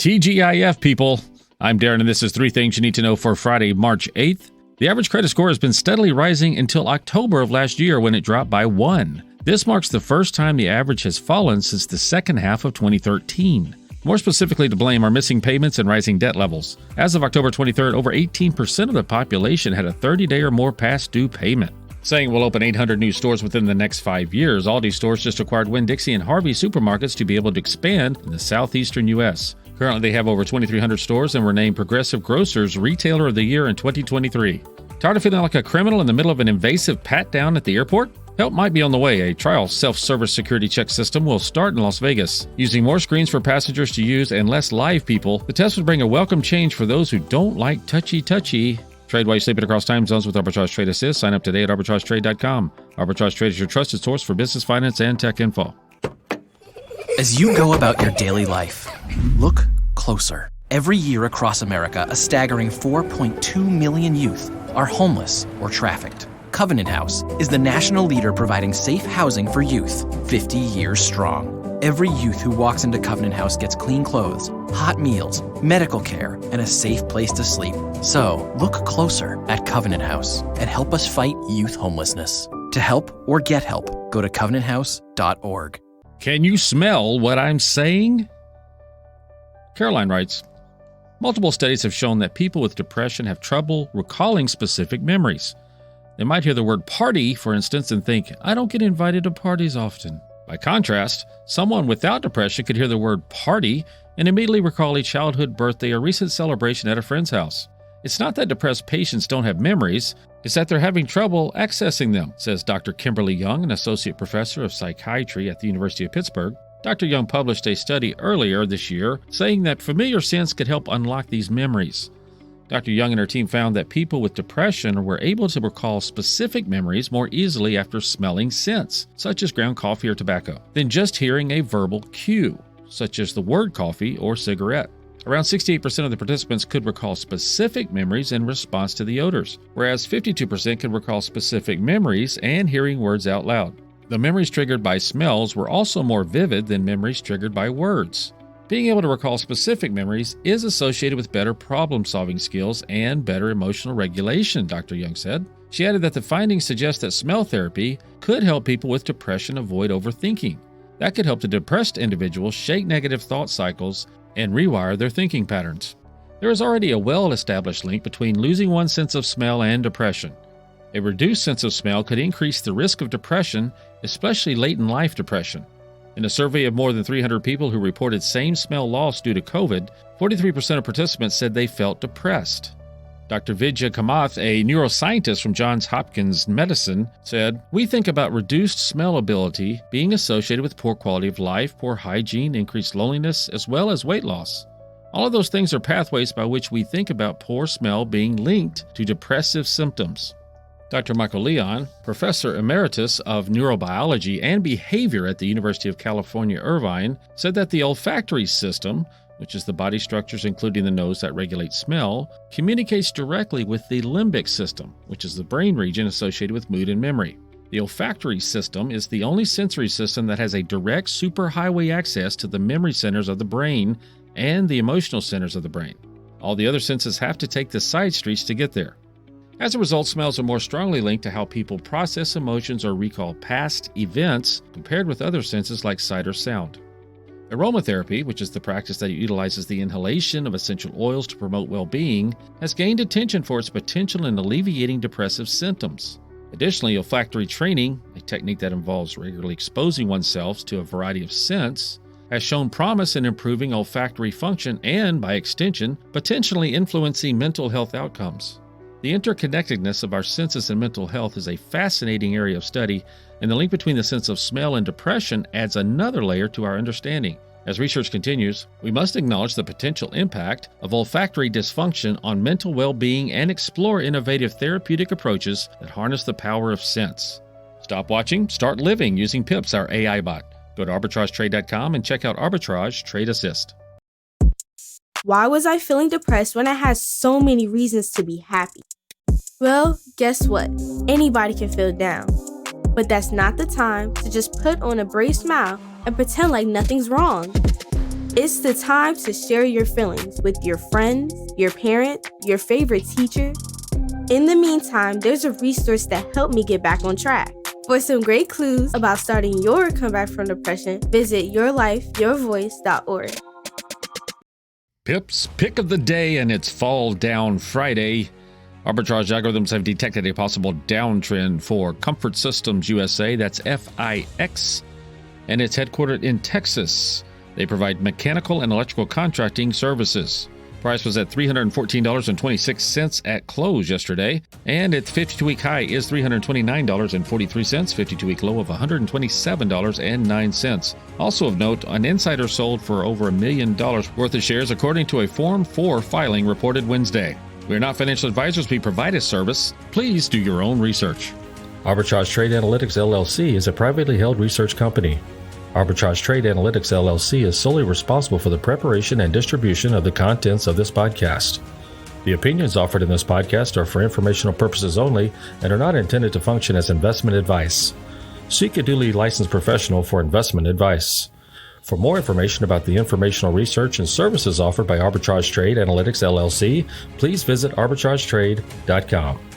TGIF, people. I'm Darren, and this is 3 things you need to know for Friday, March 8th. The average credit score has been steadily rising until October of last year when it dropped by 1. This marks the first time the average has fallen since the second half of 2013. More specifically, to blame are missing payments and rising debt levels. As of October 23rd, over 18% of the population had a 30-day or more past due payment. Saying we'll open 800 new stores within the next 5 years, Aldi stores just acquired Winn-Dixie and Harvey supermarkets to be able to expand in the southeastern U.S. Currently, they have over 2,300 stores and were named Progressive Grocer's Retailer of the Year in 2023. Tired of feeling like a criminal in the middle of an invasive pat-down at the airport? Help might be on the way. A trial self-service security check system will start in Las Vegas. Using more screens for passengers to use and less live people, the test would bring a welcome change for those who don't like touchy-touchy. Trade while you're sleeping across time zones with Arbitrage Trade Assist. Sign up today at arbitragetrade.com. Arbitrage Trade is your trusted source for business, finance, and tech info. As you go about your daily life, look closer. Every year across America, a staggering 4.2 million youth are homeless or trafficked. Covenant House is the national leader providing safe housing for youth, 50 years strong. Every youth who walks into Covenant House gets clean clothes, hot meals, medical care, and a safe place to sleep. So, look closer at Covenant House and help us fight youth homelessness. To help or get help, go to covenanthouse.org. Can you smell what I'm saying? Caroline writes, multiple studies have shown that people with depression have trouble recalling specific memories. They might hear the word party, for instance, and think, I don't get invited to parties often. By contrast, someone without depression could hear the word party and immediately recall a childhood birthday or recent celebration at a friend's house. It's not that depressed patients don't have memories, it's that they're having trouble accessing them, says Dr. Kimberly Young, an associate professor of psychiatry at the University of Pittsburgh. Dr. Young published a study earlier this year saying that familiar scents could help unlock these memories. Dr. Young and her team found that people with depression were able to recall specific memories more easily after smelling scents, such as ground coffee or tobacco, than just hearing a verbal cue, such as the word coffee or cigarette. Around 68% of the participants could recall specific memories in response to the odors, whereas 52% could recall specific memories and hearing words out loud. The memories triggered by smells were also more vivid than memories triggered by words. Being able to recall specific memories is associated with better problem-solving skills and better emotional regulation, Dr. Young said. She added that the findings suggest that smell therapy could help people with depression avoid overthinking. That could help the depressed individuals shake negative thought cycles and rewire their thinking patterns. There is already a well-established link between losing one's sense of smell and depression. A reduced sense of smell could increase the risk of depression, especially late-in-life depression. In a survey of more than 300 people who reported same smell loss due to COVID, 43% of participants said they felt depressed. Dr. Vidya Kamath, a neuroscientist from Johns Hopkins Medicine, said, we think about reduced smell ability being associated with poor quality of life, poor hygiene, increased loneliness, as well as weight loss. All of those things are pathways by which we think about poor smell being linked to depressive symptoms. Dr. Michael Leon, professor emeritus of neurobiology and behavior at the University of California, Irvine, said that the olfactory system, which is the body structures including the nose that regulate smell, communicates directly with the limbic system, which is the brain region associated with mood and memory. The olfactory system is the only sensory system that has a direct superhighway access to the memory centers of the brain and the emotional centers of the brain. All the other senses have to take the side streets to get there. As a result, smells are more strongly linked to how people process emotions or recall past events compared with other senses like sight or sound. Aromatherapy, which is the practice that utilizes the inhalation of essential oils to promote well-being, has gained attention for its potential in alleviating depressive symptoms. Additionally, olfactory training, a technique that involves regularly exposing oneself to a variety of scents, has shown promise in improving olfactory function and, by extension, potentially influencing mental health outcomes. The interconnectedness of our senses and mental health is a fascinating area of study, and the link between the sense of smell and depression adds another layer to our understanding. As research continues, we must acknowledge the potential impact of olfactory dysfunction on mental well-being and explore innovative therapeutic approaches that harness the power of sense. Stop watching, start living using Pips, our AI bot. Go to arbitragetrade.com and check out Arbitrage Trade Assist. Why was I feeling depressed when I had so many reasons to be happy? Well, guess what? Anybody can feel down. But that's not the time to just put on a brave smile and pretend like nothing's wrong. It's the time to share your feelings with your friends, your parents, your favorite teacher. In the meantime, there's a resource that helped me get back on track. For some great clues about starting your comeback from depression, visit yourlifeyourvoice.org. Pip's pick of the day, and it's Fall Down Friday. Arbitrage algorithms have detected a possible downtrend for Comfort Systems USA, that's FIX, and it's headquartered in Texas. They provide mechanical and electrical contracting services. Price was at $314.26 at close yesterday, and its 52-week high is $329.43, 52-week low of $127.09. Also of note, an insider sold for over $1 million worth of shares according to a Form 4 filing reported Wednesday. We are not financial advisors. We provide a service. Please do your own research. Arbitrage Trade Analytics LLC is a privately held research company. Arbitrage Trade Analytics LLC is solely responsible for the preparation and distribution of the contents of this podcast. The opinions offered in this podcast are for informational purposes only and are not intended to function as investment advice. Seek a duly licensed professional for investment advice. For more information about the informational research and services offered by Arbitrage Trade Analytics LLC, please visit arbitragetrade.com.